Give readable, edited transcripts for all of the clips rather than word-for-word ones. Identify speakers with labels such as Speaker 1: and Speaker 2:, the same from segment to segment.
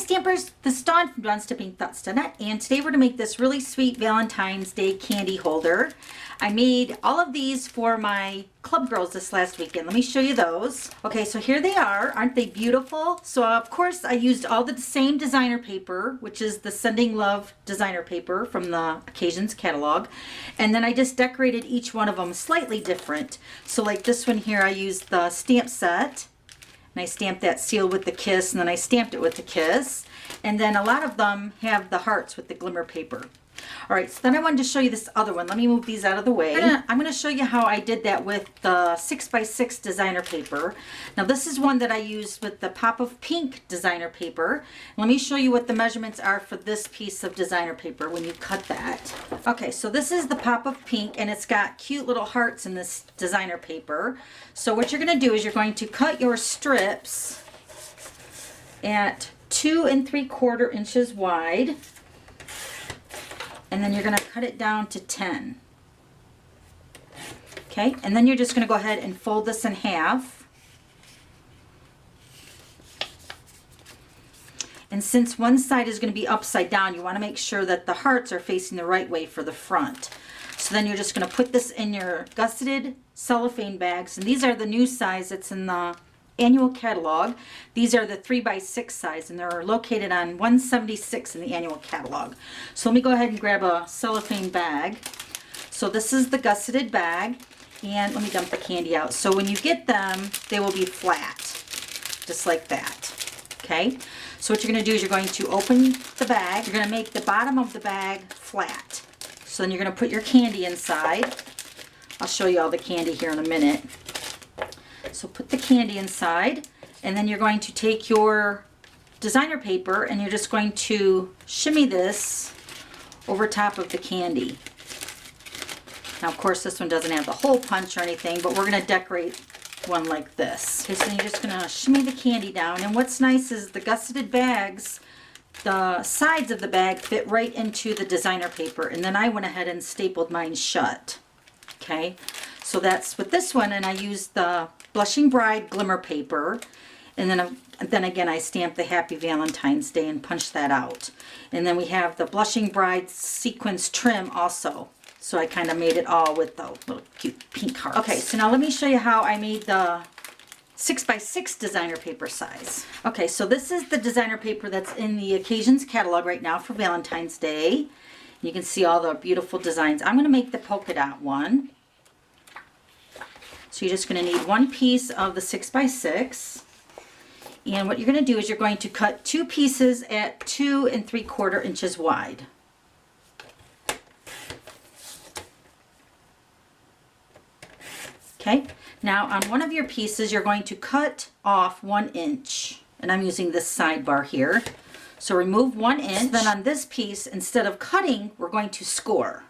Speaker 1: Stampers, this is Dawn from DawnStippingThoughts.net, and today we're going to make this really sweet Valentine's Day candy holder. I made all of these for my club girls this last weekend. Let me show you those. Okay, so here they are. Aren't they beautiful? So of course I used all the same designer paper, which is the Sending Love designer paper from the Occasions catalog. And then I just decorated each one of them slightly different. So like this one here, I used the stamp set. And I stamped that seal with the kiss, and then I stamped it with the kiss. And then a lot of them have the hearts with the glimmer paper. All right, so then I wanted to show you this other one. Let me move these out of the way. I'm going to show you how I did that with the 6x6 designer paper. Now this is one that I used with the Pop of Pink designer paper. Let me show you what the measurements are for this piece of designer paper when you cut that. Okay, so this is the Pop of Pink, and it's got cute little hearts in this designer paper. So what you're going to do is you're going to cut your strips at 2 3/4 inches wide. And then you're going to cut it down to 10. Okay, and then you're just going to go ahead and fold this in half. And since one side is going to be upside down, you want to make sure that the hearts are facing the right way for the front. So then you're just going to put this in your Gussetted Cellophane bags. And these are the new size that's in the annual catalog. These are the 3x6 size, and they're located on 176 in the annual catalog. So let me go ahead and grab a cellophane bag. So this is the gusseted bag, and let me dump the candy out. So when you get them, they will be flat, just like that. Okay, so what you're going to do is you're going to open the bag. You're going to make the bottom of the bag flat. So then you're going to put your candy inside. I'll show you all the candy here in a minute. So put the candy inside, and then you're going to take your designer paper and you're just going to shimmy this over top of the candy. Now of course this one doesn't have the hole punch or anything, but we're going to decorate one like this. Okay, so you're just going to shimmy the candy down, and what's nice is the gusseted bags, the sides of the bag fit right into the designer paper, and then I went ahead and stapled mine shut. Okay, so that's with this one, and I used the Blushing Bride glimmer paper, and then again I stamped the Happy Valentine's Day and punched that out. And then we have the Blushing Bride sequins trim also. So I kind of made it all with the little cute pink hearts. Okay, so now let me show you how I made the 6x6 designer paper size. Okay, so this is the designer paper that's in the Occasions catalog right now for Valentine's Day. You can see all the beautiful designs. I'm going to make the polka dot one. So you're just going to need one piece of the 6x6. And what you're going to do is you're going to cut two pieces at 2 3/4 inches wide. Okay, now on one of your pieces you're going to cut off 1 inch. And I'm using this sidebar here. So remove 1 inch. Then on this piece, instead of cutting, we're going to score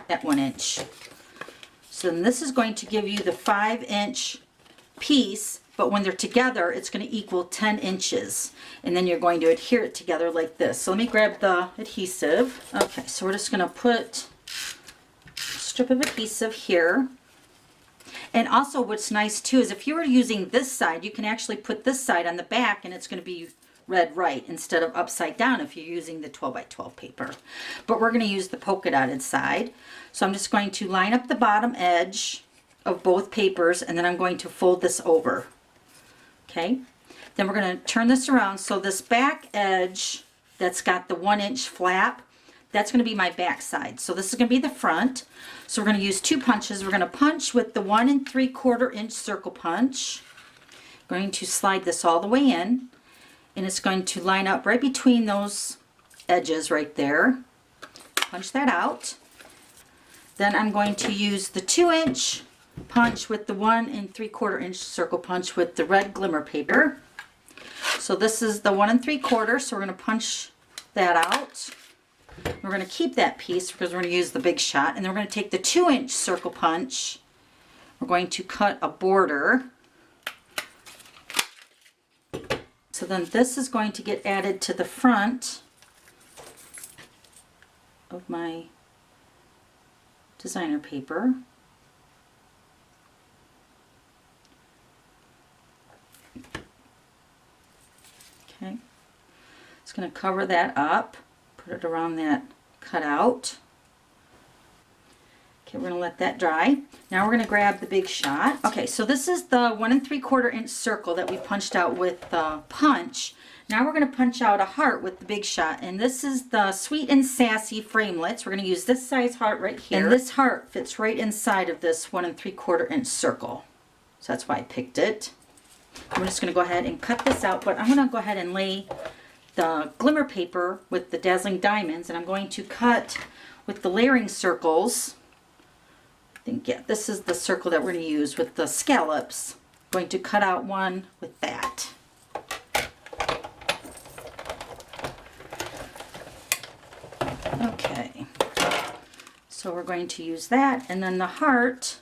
Speaker 1: at 1 inch. So then this is going to give you the 5-inch piece, but when they're together it's going to equal 10 inches, and then you're going to adhere it together like this. So let me grab the adhesive. Okay, so we're just going to put a strip of adhesive here. And also what's nice too is if you were using this side, you can actually put this side on the back and it's going to be read right instead of upside down if you're using the 12x12 paper. But we're going to use the polka dotted side. So I'm just going to line up the bottom edge of both papers, and then I'm going to fold this over. Okay, then we're going to turn this around, so this back edge that's got the 1 inch flap, that's going to be my back side. So this is going to be the front. So we're going to use 2 punches. We're going to punch with the 1 3/4 inch circle punch. I'm going to slide this all the way in, and it's going to line up right between those edges right there. Punch that out. Then I'm going to use the 2 inch punch with the 1 3/4 inch circle punch with the red glimmer paper. So this is the 1 3/4, so we're going to punch that out. We're going to keep that piece because we're going to use the big shot, and then we're going to take the 2 inch circle punch. We're going to cut a border. So then this is going to get added to the front of my designer paper. Okay, it's going to cover that up, put it around that cutout. Okay, we're going to let that dry. Now we're going to grab the Big Shot. Okay, so this is the 1 3/4 inch circle that we punched out with the punch. Now we're going to punch out a heart with the Big Shot, and this is the Sweet and Sassy framelits. We're going to use this size heart right here, and this heart fits right inside of this 1 3/4 inch circle. So that's why I picked it. I'm just going to go ahead and cut this out, but I'm going to go ahead and lay the glimmer paper with the dazzling diamonds, and I'm going to cut with the layering circles. I think, yeah, this is the circle that we're going to use with the scallops. I'm going to cut out one with that. Okay, so we're going to use that, and then the heart,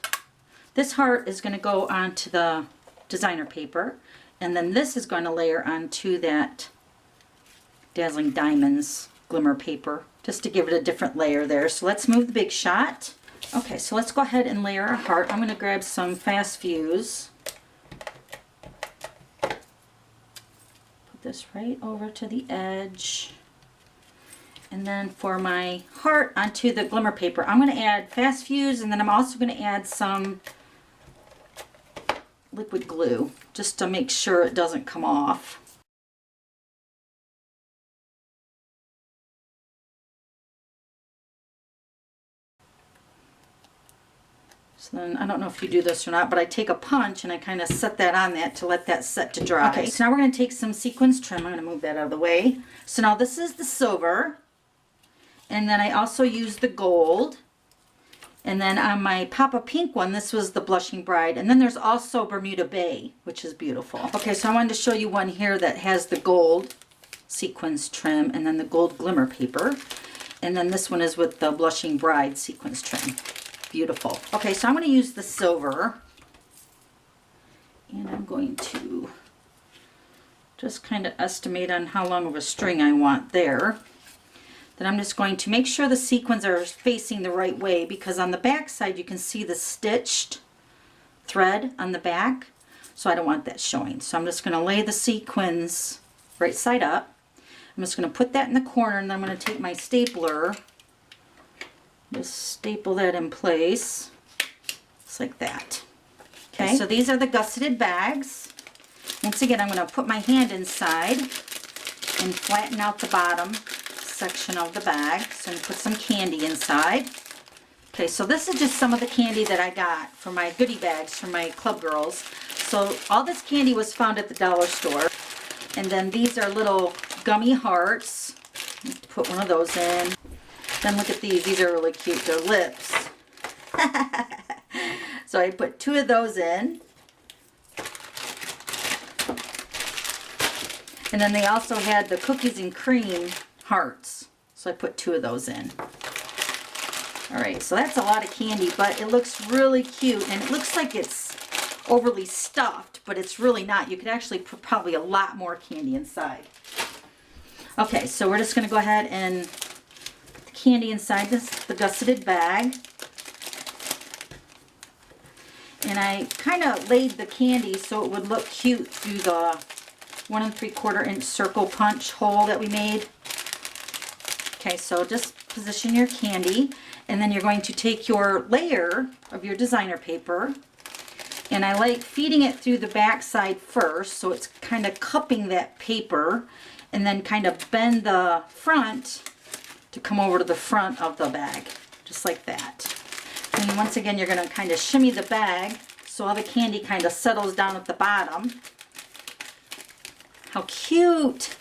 Speaker 1: this heart is going to go onto the designer paper, and then this is going to layer onto that dazzling diamonds glimmer paper, just to give it a different layer there. So let's move the Big Shot. Okay, so let's go ahead and layer our heart. I'm going to grab some Fast Fuse. Put this right over to the edge. And then for my heart onto the glimmer paper, I'm going to add Fast Fuse, and then I'm also going to add some liquid glue just to make sure it doesn't come off. So then, I don't know if you do this or not, but I take a punch and I kind of set that on that to let that set to dry. Okay, so now we're going to take some sequins trim. I'm going to move that out of the way. So now this is the silver. And then I also used the gold. And then on my Papa Pink one, this was the Blushing Bride. And then there's also Bermuda Bay, which is beautiful. Okay, so I wanted to show you one here that has the gold sequins trim and then the gold glimmer paper. And then this one is with the Blushing Bride sequins trim. Beautiful. Okay, so I'm going to use the silver. And I'm going to just kind of estimate on how long of a string I want there. Then I'm just going to make sure the sequins are facing the right way, because on the back side you can see the stitched thread on the back, so I don't want that showing. So I'm just going to lay the sequins right side up. I'm just going to put that in the corner, and then I'm going to take my stapler, just staple that in place, just like that. Okay, so these are the gusseted bags. Once again, I'm going to put my hand inside and flatten out the bottom section of the bag. So I'm going to put some candy inside. Okay, so this is just some of the candy that I got for my goodie bags for my club girls. So all this candy was found at the dollar store. And then these are little gummy hearts. Put one of those in. Then look at these. These are really cute. They're lips. So I put 2 of those in. And then they also had the cookies and cream hearts. So I put 2 of those in. Alright, so that's a lot of candy, but it looks really cute, and it looks like it's overly stuffed, but it's really not. You could actually put probably a lot more candy inside. Okay, so we're just going to go ahead and put the candy inside the gusseted bag. And I kind of laid the candy so it would look cute through the 1 3/4 inch circle punch hole that we made. Okay, so just position your candy, and then you're going to take your layer of your designer paper, and I like feeding it through the back side first, so it's kind of cupping that paper, and then kind of bend the front to come over to the front of the bag, just like that. And once again, you're going to kind of shimmy the bag so all the candy kind of settles down at the bottom. How cute!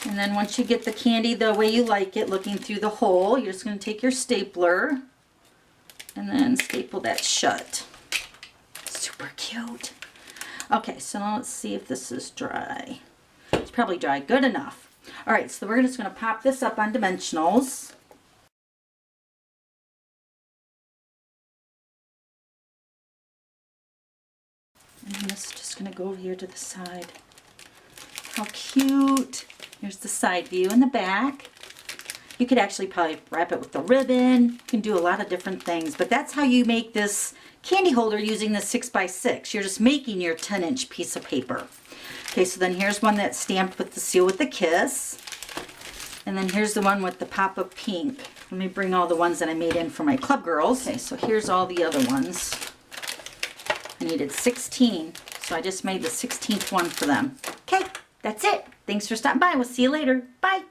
Speaker 1: And then once you get the candy the way you like it, looking through the hole, you're just going to take your stapler and then staple that shut. Super cute. Okay, so now let's see if this is dry. It's probably dry. Good enough. Alright, so we're just going to pop this up on dimensionals. And this is just going to go over here to the side. How cute! Here's the side view in the back. You could actually probably wrap it with the ribbon. You can do a lot of different things, but that's how you make this candy holder using the 6x6. You're just making your 10-inch piece of paper. Okay, so then here's one that's stamped with the seal with the kiss. And then here's the one with the pop of pink. Let me bring all the ones that I made in for my club girls. Okay, so here's all the other ones. I needed 16, so I just made the 16th one for them. Okay, that's it. Thanks for stopping by. We'll see you later. Bye.